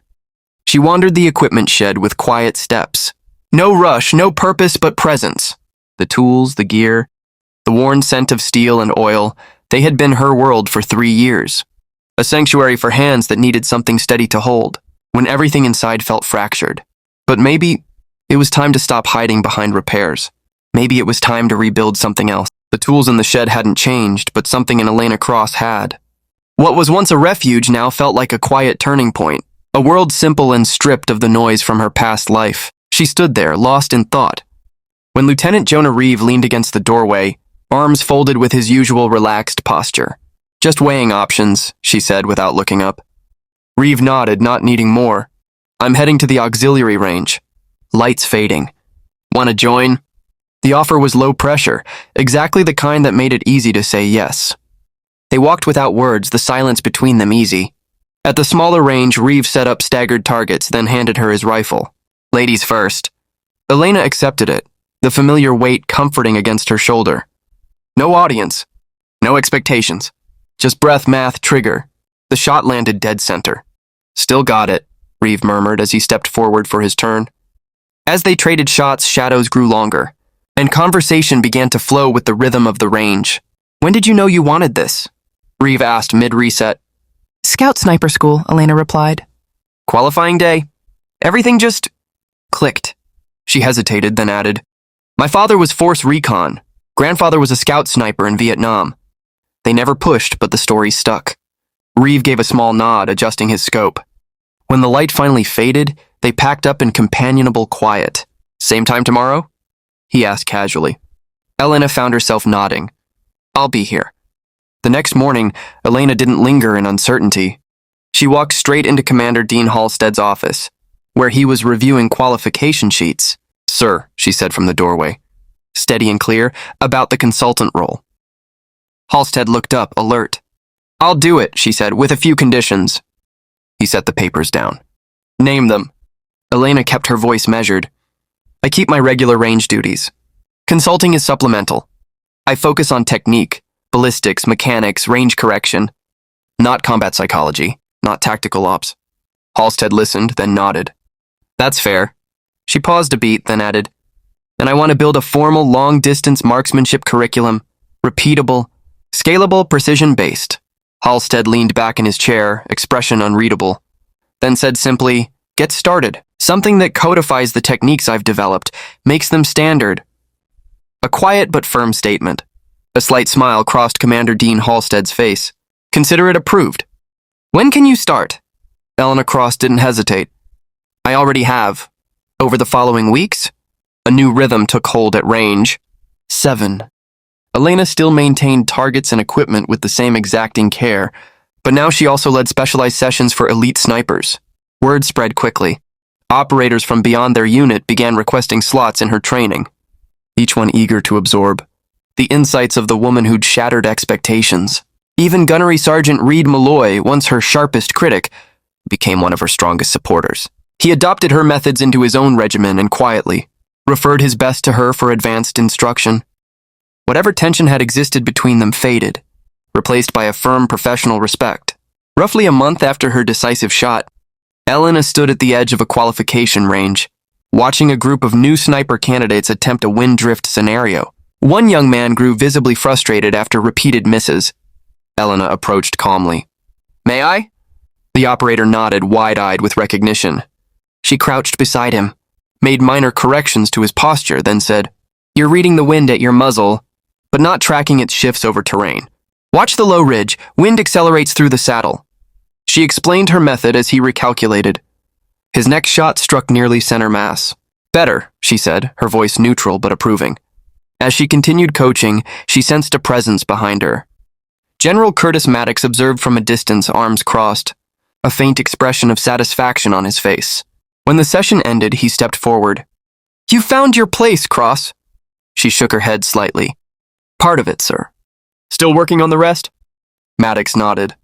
She wandered the equipment shed with quiet steps. No rush, no purpose but presence. The tools, the gear, the worn scent of steel and oil, they had been her world for 3 years. A sanctuary for hands that needed something steady to hold, when everything inside felt fractured. But maybe it was time to stop hiding behind repairs. Maybe it was time to rebuild something else. The tools in the shed hadn't changed, but something in Elena Cross had. What was once a refuge now felt like a quiet turning point, a world simple and stripped of the noise from her past life. She stood there, lost in thought. When Lieutenant Jonah Reeve leaned against the doorway, arms folded with his usual relaxed posture. Just weighing options, she said without looking up. Reeve nodded, not needing more. I'm heading to the auxiliary range. Lights fading. Want to join? The offer was low pressure, exactly the kind that made it easy to say yes. They walked without words, the silence between them easy. At the smaller range, Reeve set up staggered targets, then handed her his rifle. Ladies first. Elena accepted it, the familiar weight comforting against her shoulder. No audience. No expectations. Just breath, math, trigger. The shot landed dead center. Still got it, Reeve murmured as he stepped forward for his turn. As they traded shots, shadows grew longer, and conversation began to flow with the rhythm of the range. When did you know you wanted this? Reeve asked mid-reset. Scout Sniper School, Elena replied. Qualifying day. Everything just clicked. She hesitated, then added, My father was Force Recon. Grandfather was a scout sniper in Vietnam. They never pushed, but the story stuck. Reeve gave a small nod, adjusting his scope. When the light finally faded, they packed up in companionable quiet. Same time tomorrow? He asked casually. Elena found herself nodding. I'll be here. The next morning, Elena didn't linger in uncertainty. She walked straight into Commander Dean Halstead's office, where he was reviewing qualification sheets. Sir, she said from the doorway, steady and clear, about the consultant role. Halstead looked up, alert. I'll do it, she said, with a few conditions. He set the papers down. Name them. Elena kept her voice measured. I keep my regular range duties. Consulting is supplemental. I focus on technique, ballistics, mechanics, range correction. Not combat psychology, not tactical ops. Halstead listened, then nodded. That's fair. She paused a beat, then added, And I want to build a formal long-distance marksmanship curriculum, repeatable, scalable, precision-based. Halstead leaned back in his chair, expression unreadable, then said simply, Get started. Something that codifies the techniques I've developed, makes them standard. A quiet but firm statement. A slight smile crossed Commander Dean Halstead's face. Consider it approved. When can you start? Elena Cross didn't hesitate. I already have. Over the following weeks, a new rhythm took hold at range. 7. Elena still maintained targets and equipment with the same exacting care, but now she also led specialized sessions for elite snipers. Word spread quickly. Operators from beyond their unit began requesting slots in her training, each one eager to absorb the insights of the woman who'd shattered expectations. Even Gunnery Sergeant Reed Malloy, once her sharpest critic, became one of her strongest supporters. He adopted her methods into his own regimen and quietly referred his best to her for advanced instruction. Whatever tension had existed between them faded, replaced by a firm professional respect. Roughly a month after her decisive shot, Elena stood at the edge of a qualification range, watching a group of new sniper candidates attempt a wind drift scenario. One young man grew visibly frustrated after repeated misses. Elena approached calmly. May I? The operator nodded, wide-eyed with recognition. She crouched beside him, made minor corrections to his posture, then said, You're reading the wind at your muzzle, but not tracking its shifts over terrain. Watch the low ridge. Wind accelerates through the saddle. She explained her method as he recalculated. His next shot struck nearly center mass. Better, she said, her voice neutral but approving. As she continued coaching, she sensed a presence behind her. General Curtis Maddox observed from a distance, arms crossed, a faint expression of satisfaction on his face. When the session ended, he stepped forward. You found your place, Cross. She shook her head slightly. Part of it, sir. Still working on the rest? Maddox nodded.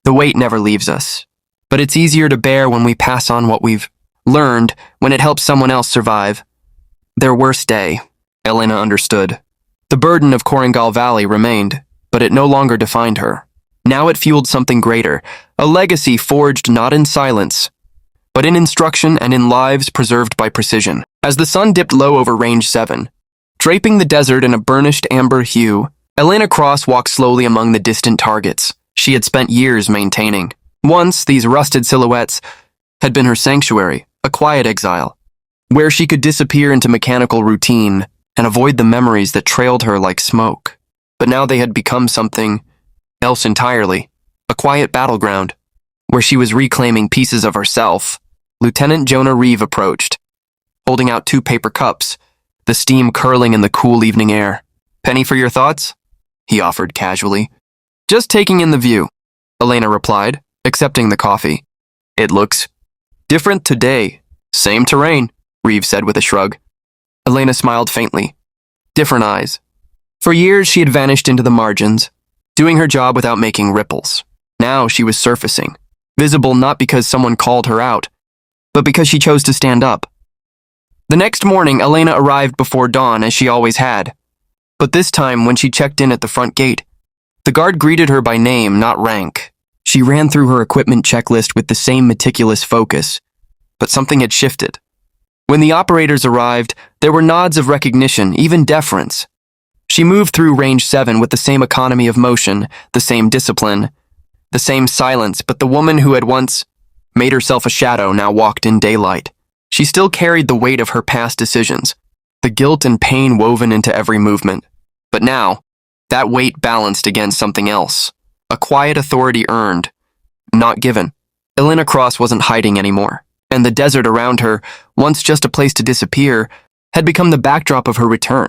The weight never leaves us, but it's easier to bear when we pass on what we've learned, when it helps someone else survive. Their worst day, Elena understood. The burden of Korangal Valley remained, but it no longer defined her. Now it fueled something greater, a legacy forged not in silence, but in instruction and in lives preserved by precision. As the sun dipped low over Range 7, draping the desert in a burnished amber hue, Elena Cross walked slowly among the distant targets she had spent years maintaining. Once, these rusted silhouettes had been her sanctuary, a quiet exile, where she could disappear into mechanical routine and avoid the memories that trailed her like smoke. But now they had become something else entirely, a quiet battleground, where she was reclaiming pieces of herself. Lieutenant Jonah Reeve approached, holding out 2 paper cups, the steam curling in the cool evening air. Penny for your thoughts? He offered casually. Just taking in the view, Elena replied, accepting the coffee. It looks different today. Same terrain, Reeve said with a shrug. Elena smiled faintly. Different eyes. For years she had vanished into the margins, doing her job without making ripples. Now she was surfacing, visible not because someone called her out, but because she chose to stand up. The next morning, Elena arrived before dawn, as she always had. But this time, when she checked in at the front gate, the guard greeted her by name, not rank. She ran through her equipment checklist with the same meticulous focus, but something had shifted. When the operators arrived, there were nods of recognition, even deference. She moved through Range 7 with the same economy of motion, the same discipline, the same silence, but the woman who had once made herself a shadow now walked in daylight. She still carried the weight of her past decisions, the guilt and pain woven into every movement. But now, that weight balanced against something else, a quiet authority earned, not given. Elena Cross wasn't hiding anymore, and the desert around her, once just a place to disappear, had become the backdrop of her return.